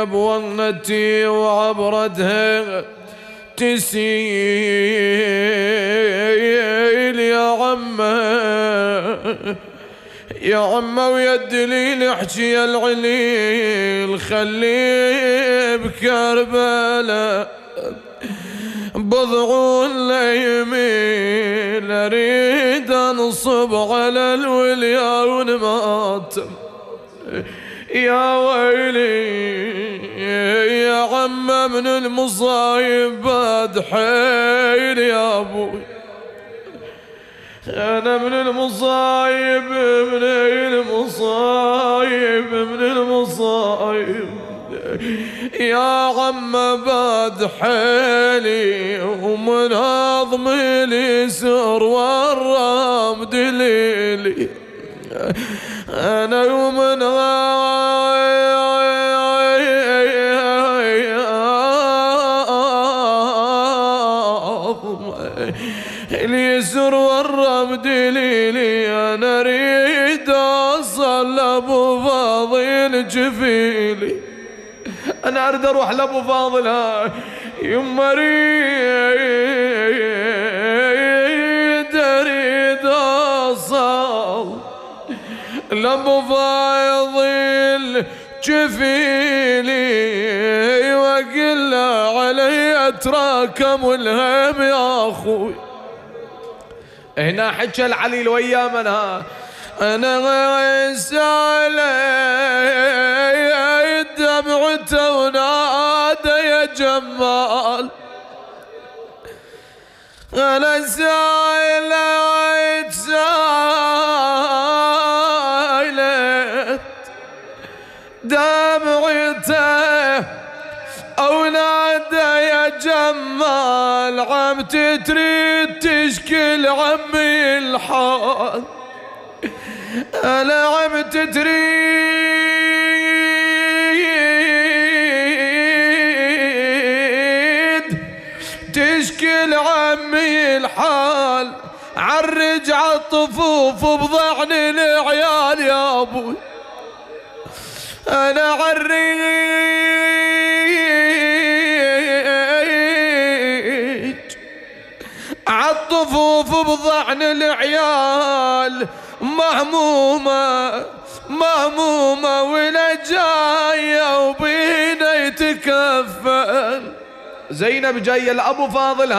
بونتي وعبرتها تسيل يا عمه ويا الدليل احكي يا العليل خليه بكربلاء بضعون ليمين اريد انصب على الوليا ونماتم يا ويلي يا عم من المصايب بعد حيل يا ابوي انا من المصايب من المصايب يا عم بعد حيلي ومن هضم اليسر والرام دليلي انا ومن اليسر والرام دليلي انا اريد اوصل لابو فاضل جفيلي انا اريد اروح لابو فاضل يما اريد اوصل لابو فاضل جفيلي واقول له علي اتراكم الهم يا اخوي. هنا حكى العليل ويا منها انا سالي دمعته ونادى يا جمال انا سايلت دمعته او نادى يا جمال عمتي تريد تشكي لعمي الحال انا عمتي تريد تشكي لعمي الحال عرج عالطفوف بضعن العيال يا ابوي انا عريج عالطفوف بضعن العيال مهمومة ولا جاية وبينا يتكفل. زينب جاية لأبو فاضل